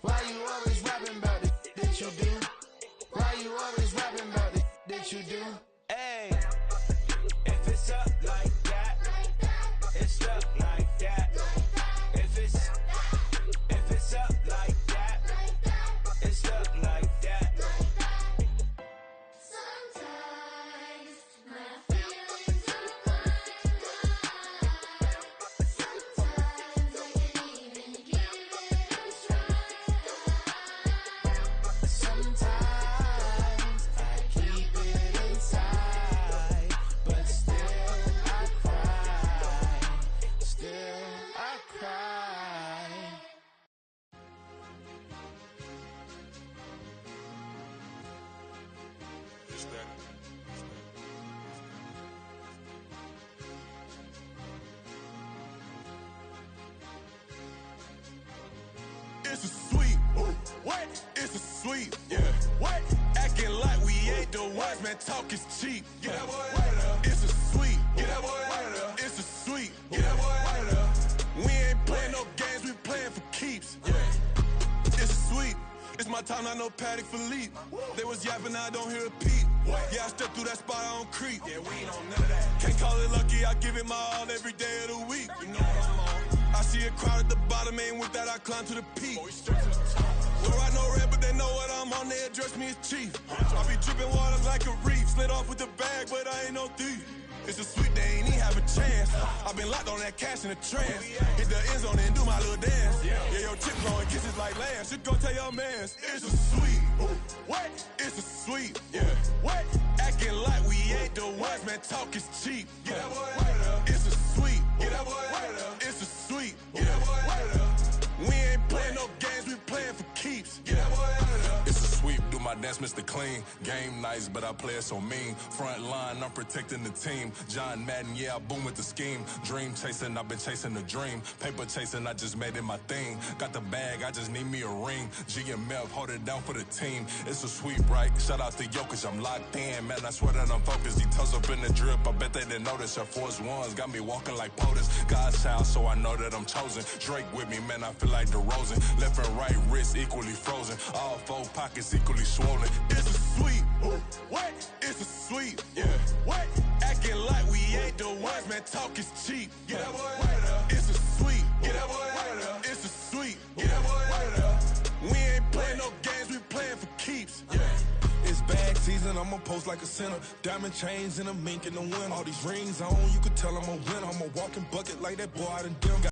Why you always rapping about it that you do? Why you always rapping about it that you do? Hey, if it's up like that, it's stuck like that. If it's up like that, it's stuck like that. Sometimes my feelings are blind. Sometimes I can't even give it It's a sweep. What? It's a sweep. Yeah. What? Acting like we ain't the ones, man. Talk is cheap. Get that boy out of there. It's a sweep. Get that boy out of there. It's a sweep. Get that boy out of there. We ain't playing no games, we playing for keeps. Yeah. It's a sweep. It's my time, not no Paddock Philippe. They was yapping, I don't hear a peep. Yeah, I step through that spot, I don't creep. Yeah, we ain't on none of that. Can't call it lucky, I give it my all every day of the week. You know what I'm on. I see a crowd at the bottom, and with that I climb to the peak. Don't ride no red, but they know what I'm on, they address me as chief. I be dripping water like a reef, slid off with the bag, but I ain't no thief. It's a sweet, they ain't even have a chance. I been locked on that cash in a trance. Hit the end zone and do my little dance. Yeah, your chip blowing kisses like lambs. Should go tell your mans. It's a sweet. What? It's a sweet. Yeah. What? Acting like we ain't the ones, man. Talk is cheap. Get that boy out of there. It's a sweet. Get that boy out of there. It's a sweet. Get that boy out of there. We ain't playing no games, we playing for keeps. Get that boy out of there. It's a sweep, do my dance, Mr. Clean. Game nice, but I play it so mean. Front line, I'm protecting the team. John Madden, yeah, I boom with the scheme. Dream chasing, I've been chasing the dream. Paper chasing, I just made it my thing. Got the bag, I just need me a ring. G and Mel, hold it down for the team. It's a sweep, right? Shout out to Jokic, I'm locked in. Man, I swear that I'm focused. He toes up in the drip, I bet they didn't notice. Your force ones got me walking like POTUS. God's child, so I know that I'm chosen. Drake with me, man, I feel like DeRozan. Left and right wrist equally frozen. All four pockets equally swollen. It's a sweep. What? It's a sweep. Yeah. What? Acting like we ain't the ones, man. Talk is cheap. Get that boy out of there. It's a sweep. Get that boy out of there. It's a sweep. Get that boy out of there. We ain't playing no games, we playing for keeps. Yeah. It's bag season, I'ma post like a sinner. Diamond chains and a mink in the winter. All these rings on, you could tell I'm a winner. I'm a walking bucket like that boy out in Denver.